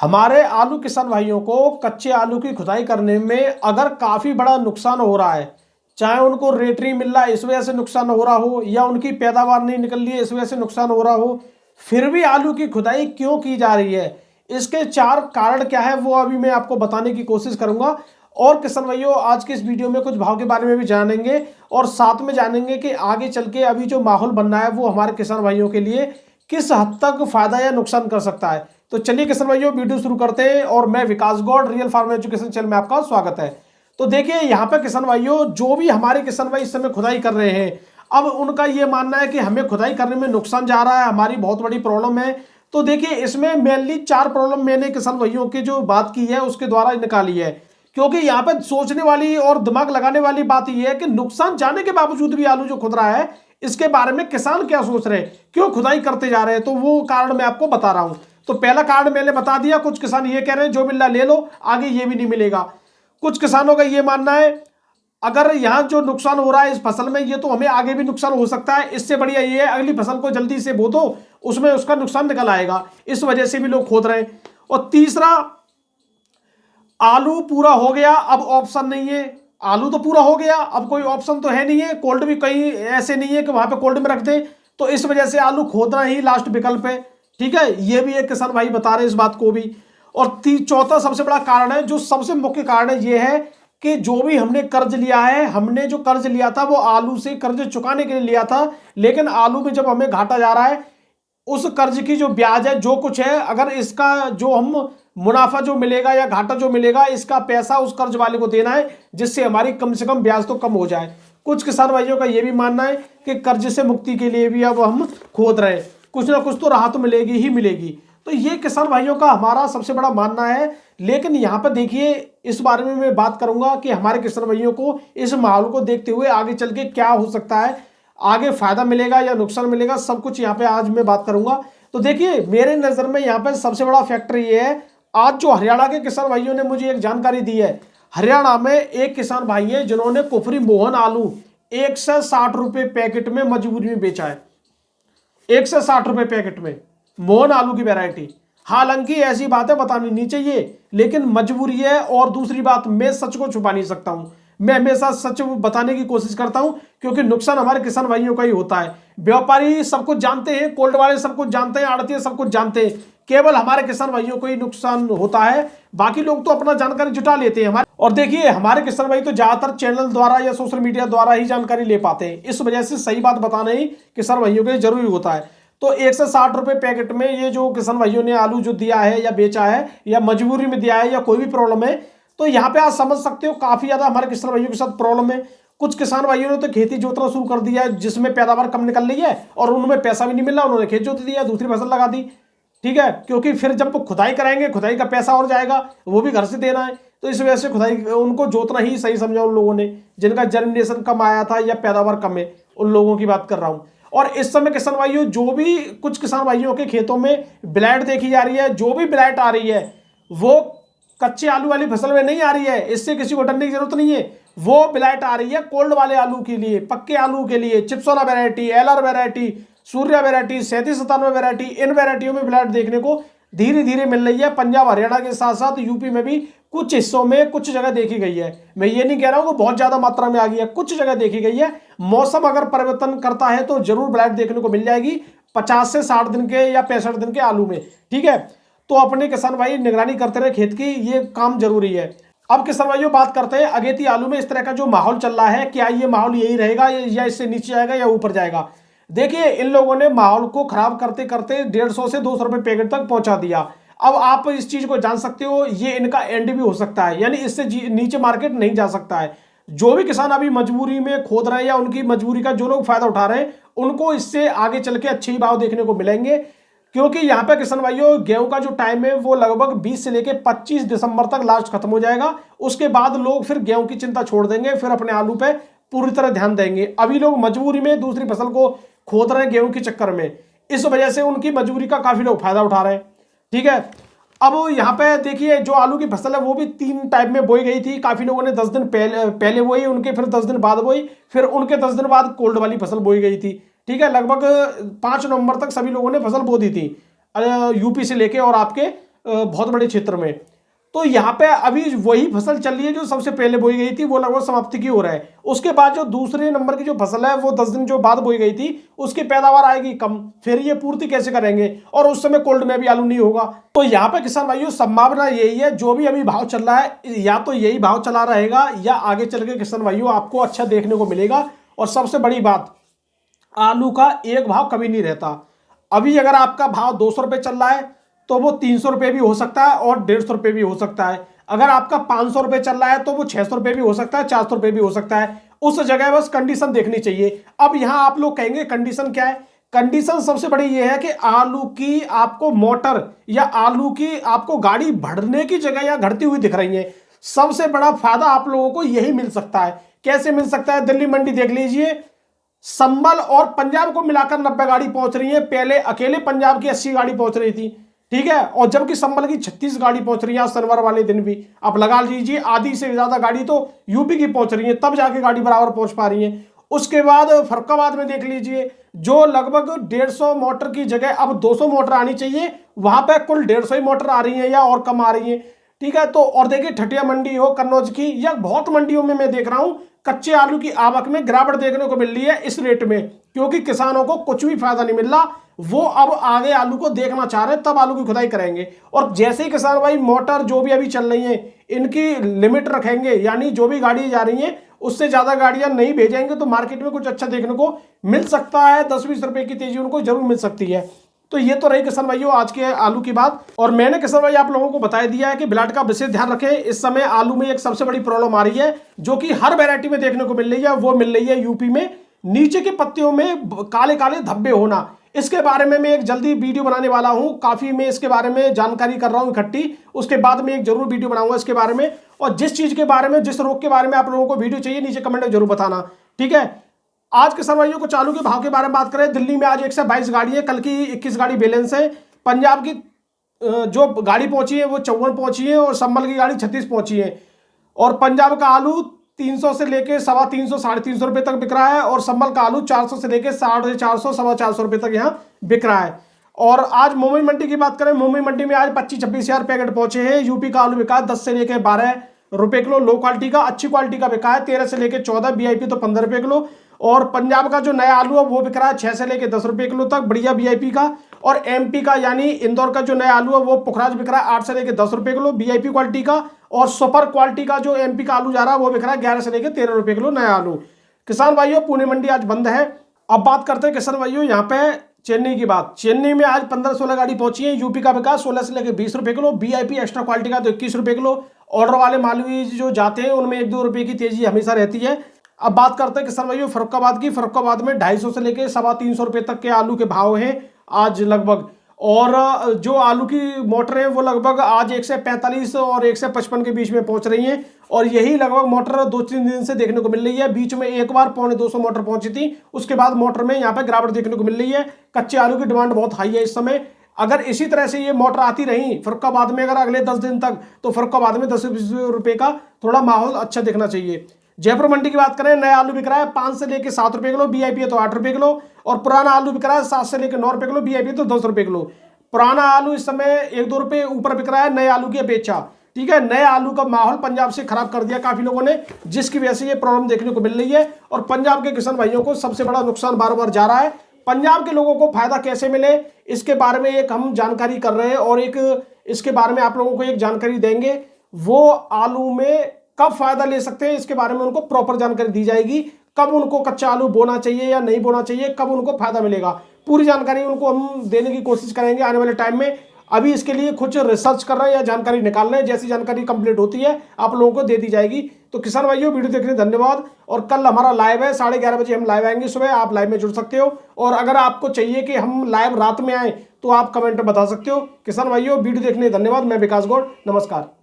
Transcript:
हमारे आलू किसान भाइयों को कच्चे आलू की खुदाई करने में अगर काफी बड़ा नुकसान हो रहा है, चाहे उनको रेट नहीं मिल रहा है इस वजह से नुकसान हो रहा हो, या उनकी पैदावार नहीं निकल रही है इस वजह से नुकसान हो रहा हो, फिर भी आलू की खुदाई क्यों की जा रही है, इसके 4 कारण क्या है वो अभी मैं आपको बताने की कोशिश करूंगा। और किसान भाइयों, आज के इस वीडियो में कुछ भाव के बारे में भी जानेंगे और साथ में जानेंगे कि आगे चल के अभी जो माहौल बनना है वो हमारे किसान भाइयों के लिए किस हद तक फायदा या नुकसान कर सकता है। तो चलिए किसान भाइयों, वीडियो शुरू करते हैं। और मैं Vikas Gaur, real farm education channel में आपका स्वागत है। तो देखिए यहाँ पे किसान भाइयों, जो भी हमारे किसान भाई इस समय खुदाई कर रहे हैं, अब उनका ये मानना है कि हमें खुदाई करने में नुकसान जा रहा है, हमारी बहुत बड़ी प्रॉब्लम है। तो देखिए इसमें मेनली 4 प्रॉब्लम मैंने किसान भाइयों की जो बात की है उसके द्वारा निकाली है, क्योंकि यहाँ पे सोचने वाली और दिमाग लगाने वाली बात यह है कि नुकसान जाने के बावजूद भी आलू जो खुद रहा है इसके बारे में किसान क्या सोच रहे हैं, क्यों खुदाई करते जा रहे हैं। तो वो कारण मैं आपको बता रहा हूं। तो पहला कारण मैंने बता दिया। कुछ किसान ये कह रहे हैं जो मिल रहा ले लो, आगे ये भी नहीं मिलेगा। कुछ किसानों का ये मानना है अगर यहाँ जो नुकसान हो रहा है इस फसल में, ये तो हमें आगे भी नुकसान हो सकता है, इससे बढ़िया ये है अगली फसल को जल्दी से बो दो, उसमें उसका नुकसान निकल आएगा, इस वजह से भी लोग खोद रहे हैं। और तीसरा, आलू पूरा हो गया, अब ऑप्शन नहीं है। आलू तो पूरा हो गया, अब कोई ऑप्शन तो है नहीं है, कोल्ड भी कहीं ऐसे नहीं है कि वहां पे कोल्ड में रख दे, तो इस वजह से आलू खोदना ही लास्ट विकल्प है। ठीक है, ये भी एक किसान भाई बता रहे हैं इस बात को भी। और चौथा सबसे बड़ा कारण है, जो सबसे मुख्य कारण है, ये है कि जो भी हमने कर्ज लिया है, हमने जो कर्ज लिया था वो आलू से कर्ज चुकाने के लिए लिया था, लेकिन आलू में जब हमें घाटा जा रहा है, उस कर्ज की जो ब्याज है जो कुछ है, अगर इसका जो हम मुनाफा जो मिलेगा या घाटा जो मिलेगा, इसका पैसा उस कर्ज वाले को देना है, जिससे हमारी कम से कम ब्याज तो कम हो जाए। कुछ किसान भाइयों का यह भी मानना है कि कर्ज से मुक्ति के लिए भी अब हम खोद रहे हैं, कुछ ना कुछ तो राहत मिलेगी ही मिलेगी। तो ये किसान भाइयों का हमारा सबसे बड़ा मानना है। लेकिन यहाँ पर देखिए, इस बारे में मैं बात करूंगा कि हमारे किसान भाइयों को इस माहौल को देखते हुए आगे चल के क्या हो सकता है, आगे फायदा मिलेगा या नुकसान मिलेगा, सब कुछ यहाँ पे आज मैं बात करूंगा। तो देखिए मेरे नजर में यहाँ पे सबसे बड़ा फैक्टर ये है, आज जो हरियाणा के किसान भाइयों ने मुझे एक जानकारी दी है, हरियाणा में एक किसान भाई है जिन्होंने कुफरी मोहन आलू 160 रुपए पैकेट में मजबूरी में बेचा है। 160 रुपए पैकेट में मोहन आलू की वैरायटी। हालांकि ऐसी बातें बतानी नहीं चाहिए, लेकिन मजबूरी है। और दूसरी बात, मैं सच को छुपा नहीं सकता हूं, मैं हमेशा सच बताने की कोशिश करता हूं, क्योंकि नुकसान हमारे किसान भाइयों का ही होता है। व्यापारी सब कुछ जानते हैं, कोल्ड वाले सब कुछ जानते हैं, आड़ती सब कुछ जानते हैं, केवल हमारे किसान भाइयों को ही नुकसान होता है। बाकी लोग तो अपना जानकारी जुटा लेते हैं हमारे। और देखिए हमारे किसान भाई तो ज्यादातर चैनल द्वारा या सोशल मीडिया द्वारा ही जानकारी ले पाते हैं, इस वजह से सही बात बताना ही किसान भाइयों के लिए जरूरी होता है। तो 160 रुपए पैकेट में ये जो किसान भाइयों ने आलू जो दिया है या बेचा है, या मजबूरी में दिया है, या कोई भी प्रॉब्लम है, तो यहाँ पे आप समझ सकते हो काफी ज्यादा हमारे किसान भाइयों के साथ प्रॉब्लम है। कुछ किसान भाइयों ने तो खेती जोतना शुरू कर दिया है, जिसमें पैदावार कम निकल रही है और उनमें पैसा भी नहीं मिल रहा, उन्होंने खेत जोत दिया, दूसरी फसल लगा दी। ठीक है, क्योंकि फिर जब खुदाई कराएंगे, खुदाई का पैसा और जाएगा, वो भी घर से देना है, तो इस वजह से खुदाई उनको जोतना ही सही समझा उन लोगों ने, जिनका जर्मिनेशन कम आया था या पैदावार कम है, उन लोगों की बात कर रहा हूं। और इस समय किसान भाइयों, जो भी कुछ किसान भाइयों के खेतों में ब्लाइट देखी जा रही है, जो भी ब्लाइट आ रही है वो कच्चे आलू वाली फसल में नहीं आ रही है, इससे किसी को डरने की जरूरत नहीं है। वो ब्लाइट आ रही है कोल्ड वाले आलू के लिए, पक्के आलू के लिए, Chipsona variety, LR variety, Surya variety, 3797 variety, इन वैरायटियों में ब्लाइट देखने को धीरे धीरे मिल रही है। पंजाब हरियाणा के साथ साथ यूपी में भी कुछ हिस्सों में कुछ जगह देखी गई है। मैं ये नहीं कह रहा हूं कि बहुत ज्यादा मात्रा में आ गई है, कुछ जगह देखी गई है। मौसम अगर परिवर्तन करता है तो जरूर ब्लाइट देखने को मिल जाएगी 50 से 60 दिन के या 65 दिन के आलू में। ठीक है, तो अपने किसान भाई निगरानी करते रहे खेत की, ये काम जरूरी है। अब किसान भाइयों बात करते हैं अगेती आलू में इस तरह का जो माहौल चल रहा है, क्या ये माहौल यही रहेगा या इससे नीचे आएगा या ऊपर जाएगा। देखिए इन लोगों ने माहौल को खराब करते करते 150 से 200 रुपए पैकेट तक पहुंचा दिया। अब आप इस चीज को जान सकते हो, ये इनका एंड भी हो सकता है, यानी इससे नीचे मार्केट नहीं जा सकता है। जो भी किसान अभी मजबूरी में खोद रहे हैं या उनकी मजबूरी का जो लोग फायदा उठा रहे हैं, उनको इससे आगे चल के अच्छे भाव देखने को मिलेंगे। क्योंकि यहाँ पे किसान भाइयों गेहूं का जो टाइम है वो लगभग 20 से लेकर 25 दिसंबर तक लास्ट खत्म हो जाएगा। उसके बाद लोग फिर गेहूं की चिंता छोड़ देंगे, फिर अपने आलू पे पूरी तरह ध्यान देंगे। अभी लोग मजबूरी में दूसरी फसल को खोद रहे हैं गेहूं के चक्कर में, इस वजह से उनकी मजबूरी का काफी लोग फायदा उठा रहे हैं। ठीक है, अब यहाँ पे देखिए जो आलू की फसल है वो भी 3 टाइप में बोई गई थी। काफी लोगों ने 10 दिन पहले बोई, उनके फिर 10 दिन बाद बोई, फिर उनके 10 दिन बाद कोल्ड वाली फसल बोई गई थी। ठीक है, लगभग 5 नवंबर तक सभी लोगों ने फसल बो दी थी यूपी से लेके और आपके बहुत बड़े क्षेत्र में। तो यहाँ पे अभी वही फसल चल रही है जो सबसे पहले बोई गई थी, वो लगभग समाप्ति की हो रहा है। उसके बाद जो दूसरे नंबर की जो फसल है वो 10 दिन जो बाद बोई गई थी उसकी पैदावार आएगी कम, फिर ये पूर्ति कैसे करेंगे, और उस समय कोल्ड में भी आलू नहीं होगा। तो यहाँ पे किसान भाइयों संभावना यही है, जो भी अभी भाव चल रहा है या तो यही भाव चला रहेगा या आगे चल के किसान भाइयों आपको अच्छा देखने को मिलेगा। और सबसे बड़ी बात, आलू का एक भाव कभी नहीं रहता। अभी अगर आपका भाव 200 रुपये चल रहा है तो वो 300 रुपये भी हो सकता है और 150 रुपये भी हो सकता है। अगर आपका 500 रुपये चल रहा है तो वो 600 रुपये भी हो सकता है, 400 रुपये भी हो सकता है। उस जगह बस कंडीशन देखनी चाहिए। अब यहाँ आप लोग कहेंगे कंडीशन क्या है? कंडीशन सबसे बड़ी ये है कि आलू की आपको मोटर या आलू की आपको गाड़ी बढ़ने की जगह या घटती हुई दिख रही है। सबसे बड़ा फायदा आप लोगों को यही मिल सकता है। कैसे मिल सकता है? दिल्ली मंडी देख लीजिए, संभल और पंजाब को मिलाकर 90 गाड़ी पहुंच रही है। पहले अकेले पंजाब की 80 गाड़ी पहुंच रही थी, ठीक है, और जबकि संभल की 36 गाड़ी पहुंच रही है शनिवार वाले दिन भी। आप लगा लीजिए आधी से ज्यादा गाड़ी तो यूपी की पहुंच रही है, तब जाके गाड़ी बराबर पहुंच पा रही है। उसके बाद फरुखाबाद में देख लीजिए, जो लगभग 150 मोटर की जगह अब 200 मोटर आनी चाहिए, वहां पर कुल 150 ही मोटर आ रही है या और कम आ रही है, ठीक है। तो और देखिए ठटिया मंडी हो कन्नौज की, या बहुत मंडियों में मैं देख रहा हूं कच्चे आलू की आवक में गिरावट देखने को मिल रही है इस रेट में, क्योंकि किसानों को कुछ भी फायदा नहीं मिल रहा। वो अब आगे आलू को देखना चाह रहे हैं, तब आलू की खुदाई करेंगे। और जैसे ही किसान भाई मोटर जो भी अभी चल रही है इनकी लिमिट रखेंगे, यानी जो भी गाड़ी जा रही है उससे ज्यादा गाड़ियां नहीं भेजेंगे, तो मार्केट में कुछ अच्छा देखने को मिल सकता है। 10-20 रुपए की तेजी उनको जरूर मिल सकती है। तो ये तो रही किसान भाइयों आज के आलू की बात। और मैंने किसान भाई आप लोगों को बता दिया है कि ब्लड का विशेष ध्यान रखें। इस समय आलू में एक सबसे बड़ी प्रॉब्लम आ रही है जो कि हर वैरायटी में देखने को मिल रही है, वो मिल रही है यूपी में नीचे के पत्तियों में काले काले धब्बे होना। इसके बारे में मैं एक जल्दी वीडियो बनाने वाला हूं, काफी मैं इसके बारे में जानकारी कर रहा हूं इकट्ठी, उसके बाद में एक जरूर वीडियो बनाऊंगा इसके बारे में। और जिस चीज के बारे में, जिस रोग के बारे में आप लोगों को वीडियो चाहिए नीचे कमेंट में जरूर बताना, ठीक है। आज किसान भाइयों को चालू के भाव के बारे में बात करें, दिल्ली में आज 122 गाड़ी है, कल की 21 गाड़ी बैलेंस है। पंजाब की जो गाड़ी पहुंची है वो 54 पहुंची है और संभल की गाड़ी 36 पहुंची है। और पंजाब का आलू 300 से लेके 350 350 रुपए तक बिक रहा है, और संभल का आलू 400 से लेके 450 450 रुपए तक यहाँ बिक रहा है। और आज मुंबई मंडी की बात करें, मुंबई मंडी में आज 25-26 हजार पैकेट पहुंचे हैं। यूपी का आलू बिका 10 से लेके 12 रुपए किलो लो क्वालिटी का, अच्छी क्वालिटी का बिका है 13 से लेके 14, वीआईपी तो 15 रुपए किलो। और पंजाब का जो नया आलू है वो बिक रहा है 6 से लेके 10 रुपए किलो तक, बढ़िया वीआईपी का। और एमपी का यानी इंदौर का जो नया आलू है वो पुखराज बिक रहा है 8 से लेके 10 रुपए किलो वीआईपी क्वालिटी का। और सुपर क्वालिटी का जो एमपी का आलू जा रहा है वो बिक रहा है 11 से लेके 13 रुपए किलो नया आलू। किसान भाइयों पुणे मंडी आज बंद है। अब बात करते हैं किसान भाइयों यहाँ पे चेन्नई की बात। चेन्नई में आज 15-16 गाड़ी पहुंची है। यूपी का बिका 16 से लेके 20 रुपए किलो, वीआईपी एक्स्ट्रा क्वालिटी का तो 21 रुपए किलो। ऑर्डर वाले मालवी जो जाते हैं उनमें 1-2 रुपए की तेजी हमेशा रहती है। अब बात करते हैं किसान भाइयों फरुखाबाद की। फरुखाबाद में 250 से लेके 325 रुपए तक के आलू के भाव हैं आज लगभग। और जो आलू की मोटर है वो लगभग आज 145 और 155 के बीच में पहुंच रही हैं। और यही लगभग मोटर 2-3 दिन से देखने को मिल रही है। बीच में एक बार 250 मोटर पहुंची थी, उसके बाद मोटर में यहाँ पे गिरावट देखने को मिल रही है। कच्चे आलू की डिमांड बहुत हाई है इस समय। अगर इसी तरह से ये मोटर आती रही फरुखाबाद में अगर अगले 10 दिन तक, तो फरुखाबाद में 10-20 रुपए का थोड़ा माहौल अच्छा दिखना चाहिए। जयपुर मंडी की बात करें, नया आलू बिक रहा है 5 से लेके 7 रुपए किलो, वीआईपी है तो 8 रुपए किलो। और पुराना आलू बिक रहा है 7 से लेके 9 रुपए किलो, वीआईपी तो 10 रुपए किलो। पुराना आलू इस समय 1-2 रुपए ऊपर बिक रहा है नए आलू की अपेक्षा, ठीक है। नए आलू का माहौल पंजाब से खराब कर दिया काफी लोगों ने, जिसकी वजह से ये प्रॉब्लम देखने को मिल रही है। और पंजाब के किसान भाइयों को सबसे बड़ा नुकसान बार बार जा रहा है। पंजाब के लोगों को फायदा कैसे मिले इसके बारे में एक हम जानकारी कर रहे हैं, और एक इसके बारे में आप लोगों को एक जानकारी देंगे। वो आलू में कब फायदा ले सकते हैं इसके बारे में उनको प्रॉपर जानकारी दी जाएगी। कब उनको कच्चा आलू बोना चाहिए या नहीं बोना चाहिए, कब उनको फायदा मिलेगा, पूरी जानकारी उनको हम देने की कोशिश करेंगे आने वाले टाइम में। अभी इसके लिए कुछ रिसर्च कर रहे हैं या जानकारी निकाल रहे हैं, जैसी जानकारी कंप्लीट होती है आप लोगों को दे दी जाएगी। तो किसान भाइयों वीडियो देखने धन्यवाद। और कल हमारा लाइव है 11:30 बजे हम लाइव आएंगे सुबह, आप लाइव में जुड़ सकते हो। और अगर आपको चाहिए कि हम लाइव रात में आए तो आप कमेंट में बता सकते हो। किसान भाइयों वीडियो देखने धन्यवाद। मैं विकास गौड़, नमस्कार।